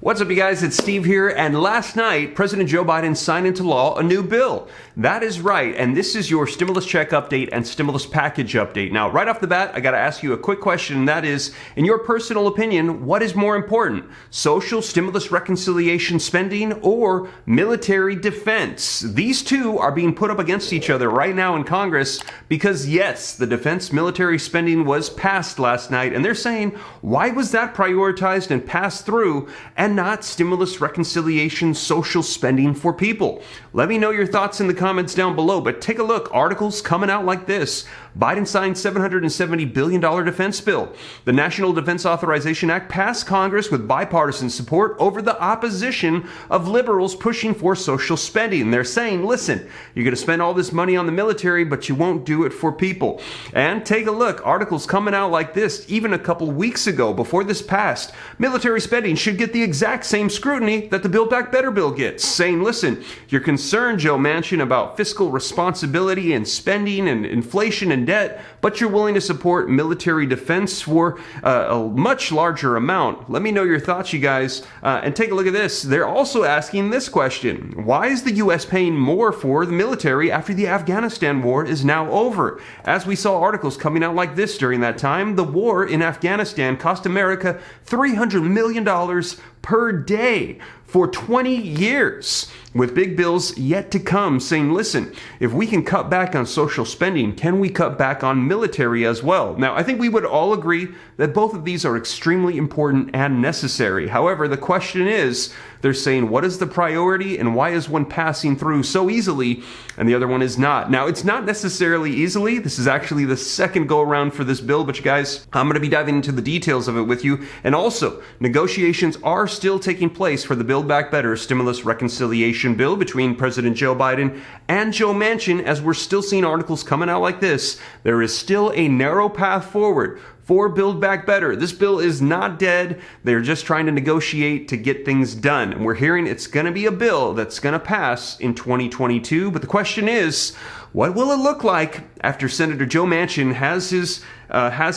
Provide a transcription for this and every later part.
What's up, you guys? It's Steve here, and last night, President Joe Biden signed into law a new bill. That is right, and this is your stimulus check update and stimulus package update. Now, right off the bat, I gotta ask you a quick question, and that is, in your personal opinion, what is more important? Social stimulus reconciliation spending or military defense? These two are being put up against each other right now in Congress because, yes, the defense military spending was passed last night, and they're saying, why was that prioritized and passed through and not stimulus reconciliation social spending for people? Let me know your thoughts in the comments down below, but take a look. Articles coming out like this. Biden signed $770 billion defense bill. The National Defense Authorization Act passed Congress with bipartisan support over the opposition of liberals pushing for social spending. They're saying, listen, you're going to spend all this money on the military, but you won't do it for people. And take a look. Articles coming out like this even a couple weeks ago before this passed. Military spending should get the exact same scrutiny that the Build Back Better bill gets, saying, listen, you're concerned, Joe Manchin, about fiscal responsibility and spending and inflation and debt, but you're willing to support military defense for a much larger amount. Let me know your thoughts, you guys, and take a look at this. They're also asking this question. Why is the U.S. paying more for the military after the Afghanistan war is now over? As we saw articles coming out like this during that time, the war in Afghanistan cost America $300 million per day for 20 years, with big bills yet to come, saying, listen, if we can cut back on social spending, can we cut back on military as well? Now, I think we would all agree that both of these are extremely important and necessary. However, the question is, they're saying, what is the priority and why is one passing through so easily and the other one is not? Now, it's not necessarily easily. This is actually the second go around for this bill, but you guys, I'm going to be diving into the details of it with you. And also, negotiations are still taking place for the Build Back Better stimulus reconciliation bill between President Joe Biden and Joe Manchin. As we're still seeing articles coming out like this, there is still a narrow path forward for Build Back Better. This bill is not dead. They're just trying to negotiate to get things done. And we're hearing it's going to be a bill that's going to pass in 2022. But the question is, what will it look like after Senator Joe Manchin has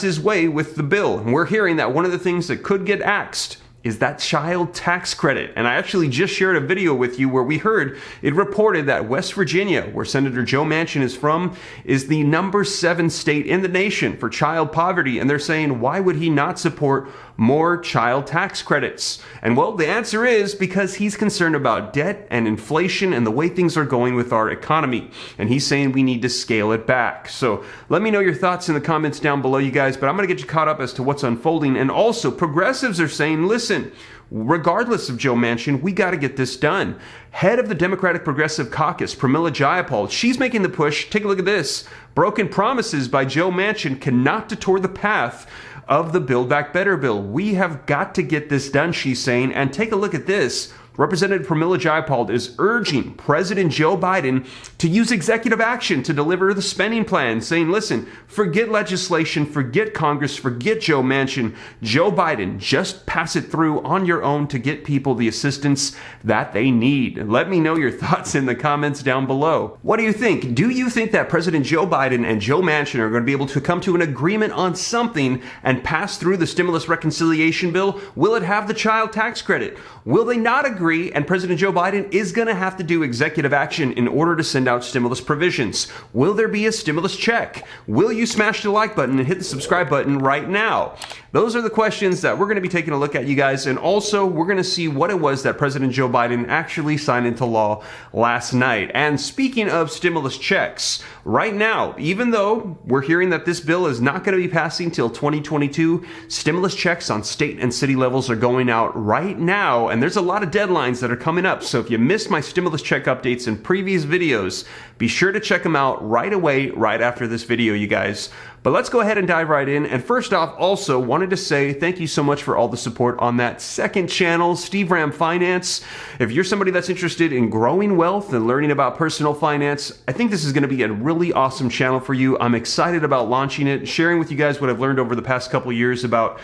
his way with the bill? And we're hearing that one of the things that could get axed is that child tax credit. And I actually just shared a video with you where we heard it reported that West Virginia, where Senator Joe Manchin is from, is the number 7 state in the nation for child poverty. And they're saying, why would he not support more child tax credits? And well, the answer is because he's concerned about debt and inflation and the way things are going with our economy. And he's saying we need to scale it back. So let me know your thoughts in the comments down below, you guys, but I'm going to get you caught up as to what's unfolding. And also, progressives are saying, listen, regardless of Joe Manchin, we got to get this done. Head of the Democratic Progressive Caucus, Pramila Jayapal, she's making the push. Take a look at this. Broken promises by Joe Manchin cannot detour the path of the Build Back Better bill. We have got to get this done, she's saying. And take a look at this. Representative Pramila Jayapal is urging President Joe Biden to use executive action to deliver the spending plan, saying, listen, forget legislation, forget Congress, forget Joe Manchin. Joe Biden, just pass it through on your own to get people the assistance that they need. Let me know your thoughts in the comments down below. What do you think? Do you think that President Joe Biden and Joe Manchin are going to be able to come to an agreement on something and pass through the stimulus reconciliation bill? Will it have the child tax credit? Will they not agree? And President Joe Biden is going to have to do executive action in order to send out stimulus provisions. Will there be a stimulus check? Will you smash the like button and hit the subscribe button right now? Those are the questions that we're going to be taking a look at, you guys. And also, we're going to see what it was that President Joe Biden actually signed into law last night. And speaking of stimulus checks, right now, even though we're hearing that this bill is not going to be passing till 2022, stimulus checks on state and city levels are going out right now. And there's a lot of deadlines that are coming up. So if you missed my stimulus check updates in previous videos, be sure to check them out right away, right after this video, you guys. But let's go ahead and dive right in. And first off, also wanted to say thank you so much for all the support on that second channel, Steve Ram Finance. If you're somebody that's interested in growing wealth and learning about personal finance, I think this is going to be a really awesome channel for you. I'm excited about launching it, sharing with you guys what I've learned over the past couple of years about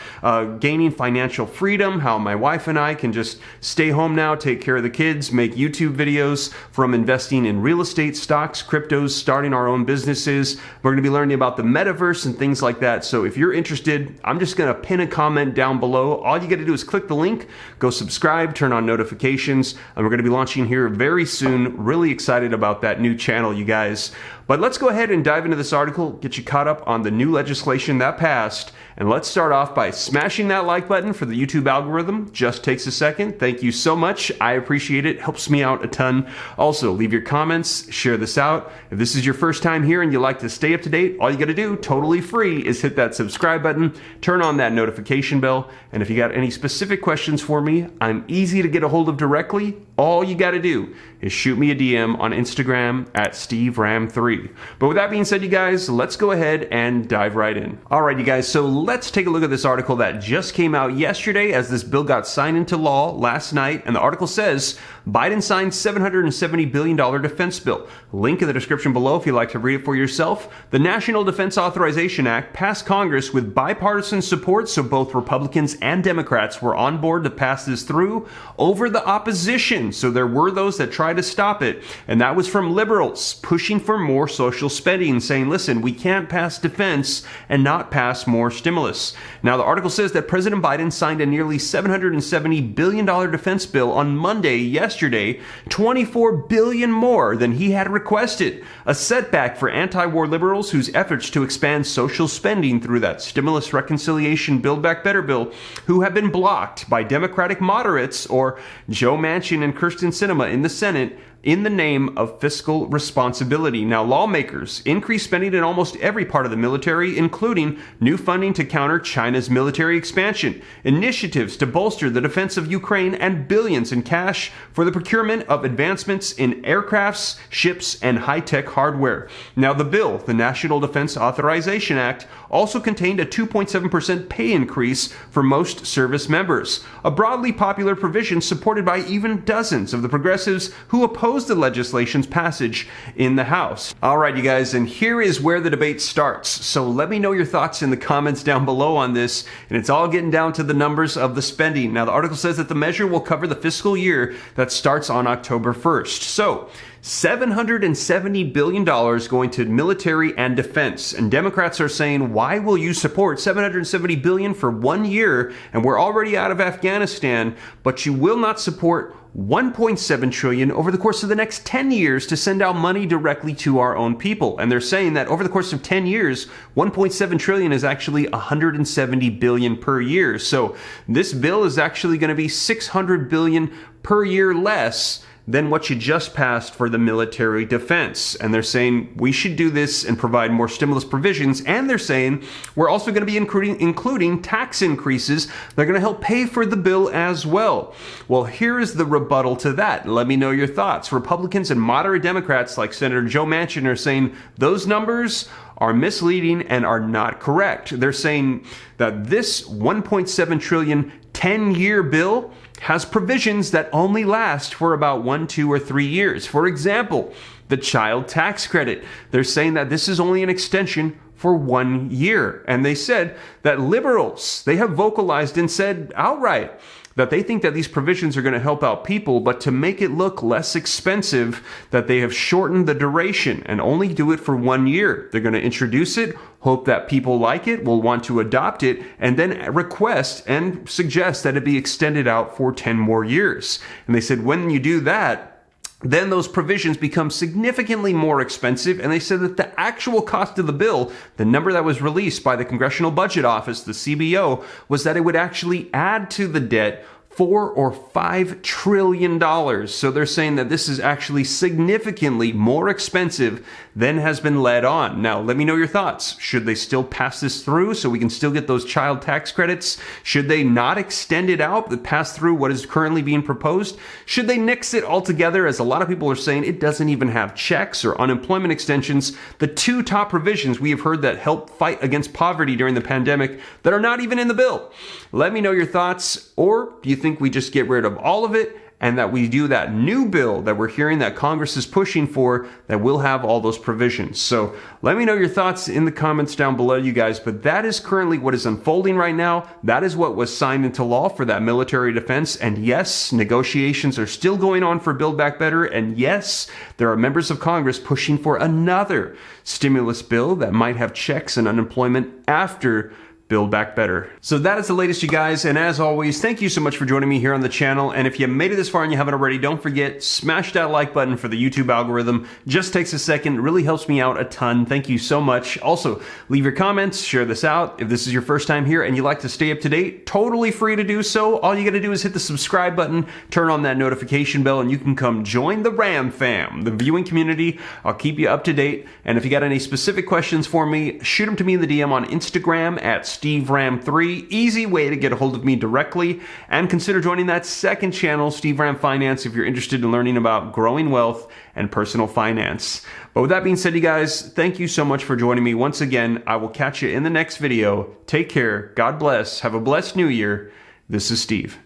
gaining financial freedom, how my wife and I can just stay home now, take care of the kids, make YouTube videos, from investing in real estate, stocks, cryptos, starting our own businesses. We're going to be learning about the metaverse, e-commerce and things like that. So if you're interested, I'm just going to pin a comment down below. All you got to do is click the link, go subscribe, turn on notifications, and we're going to be launching here very soon. Really excited about that new channel, you guys. But let's go ahead and dive into this article, get you caught up on the new legislation that passed. And let's start off by smashing that like button for the YouTube algorithm. Just takes a second. Thank you so much. I appreciate it. Helps me out a ton. Also, leave your comments, share this out. If this is your first time here and you like to stay up to date, all you got to do, totally free, is hit that subscribe button, turn on that notification bell. And if you got any specific questions for me, I'm easy to get a hold of directly. All you got to do is shoot me a DM on Instagram at SteveRam3. But with that being said, you guys, let's go ahead and dive right in. All right, you guys, so let's take a look at this article that just came out yesterday as this bill got signed into law last night. And the article says, Biden signed $770 billion defense bill. Link in the description below if you'd like to read it for yourself. The National Defense Authorization Act passed Congress with bipartisan support, so both Republicans and Democrats were on board to pass this through over the opposition. So there were those that tried to stop it, and that was from liberals pushing for more social spending, saying, listen, we can't pass defense and not pass more stimulus. Now, the article says that President Biden signed a nearly $770 billion defense bill on Monday, yesterday, $24 billion more than he had requested, a setback for anti-war liberals whose efforts to expand social spending through that stimulus reconciliation Build Back Better bill, who have been blocked by Democratic moderates or Joe Manchin and Kyrsten Sinema in the Senate in the name of fiscal responsibility. Now, lawmakers increased spending in almost every part of the military, including new funding to counter China's military expansion, initiatives to bolster the defense of Ukraine, and billions in cash for the procurement of advancements in aircrafts, ships, and high-tech hardware. Now, the bill, the National Defense Authorization Act, also contained a 2.7% pay increase for most service members, a broadly popular provision supported by even dozens of the progressives who oppose the legislation's passage in the House. All right, you guys, and here is where the debate starts. So let me know your thoughts in the comments down below on this, and it's all getting down to the numbers of the spending. Now, the article says that the measure will cover the fiscal year that starts on October 1st. So, $770 billion going to military and defense. And Democrats are saying, why will you support $770 billion for 1 year, and we're already out of Afghanistan, but you will not support $1.7 trillion over the course of the next 10 years to send out money directly to our own people. And they're saying that over the course of 10 years, $1.7 trillion is actually $170 billion per year. So this bill is actually going to be $600 billion per year less than what you just passed for the military defense. And they're saying we should do this and provide more stimulus provisions. And they're saying we're also going to be including tax increases. They're going to help pay for the bill as well. Well, here is the rebuttal to that. Let me know your thoughts. Republicans and moderate Democrats like Senator Joe Manchin are saying those numbers are misleading and are not correct. They're saying that this $1.7 trillion 10-year bill has provisions that only last for about 1, 2, or 3 years. For example, the child tax credit. They're saying that this is only an extension for 1 year. And they said that liberals, they have vocalized and said outright that they think that these provisions are going to help out people, but to make it look less expensive, that they have shortened the duration and only do it for 1 year. They're going to introduce it, hope that people like it, will want to adopt it, and then request and suggest that it be extended out for 10 more years. And they said when you do that, then those provisions become significantly more expensive, and they said that the actual cost of the bill, the number that was released by the Congressional Budget Office, the CBO, was that it would actually add to the debt $4 or $5 trillion. So they're saying that this is actually significantly more expensive than has been led on. Now, let me know your thoughts. Should they still pass this through so we can still get those child tax credits? Should they not extend it out, but pass through what is currently being proposed? Should they nix it altogether, as a lot of people are saying it doesn't even have checks or unemployment extensions, the two top provisions we have heard that help fight against poverty during the pandemic that are not even in the bill? Let me know your thoughts, or do you think we just get rid of all of it and that we do that new bill that we're hearing that Congress is pushing for that will have all those provisions. So let me know your thoughts in the comments down below, you guys, but that is currently what is unfolding right now. That is what was signed into law for that military defense. And yes, negotiations are still going on for Build Back Better. And yes, there are members of Congress pushing for another stimulus bill that might have checks and unemployment after Build Back Better. So that is the latest, you guys, and as always, thank you so much for joining me here on the channel. And if you made it this far and you haven't already, don't forget, smash that like button for the YouTube algorithm. Just takes a second, really helps me out a ton. Thank you so much. Also, leave your comments, share this out. If this is your first time here and you like to stay up to date, totally free to do so. All you gotta do is hit the subscribe button, turn on that notification bell, and you can come join the Ram fam, the viewing community. I'll keep you up to date. And if you got any specific questions for me, shoot them to me in the DM on Instagram at SteveRam3, easy way to get a hold of me directly, and consider joining that second channel, Steve Ram Finance, if you're interested in learning about growing wealth and personal finance. But with that being said, you guys, thank you so much for joining me once again. I will catch you in the next video. Take care. God bless. Have a blessed new year. This is Steve.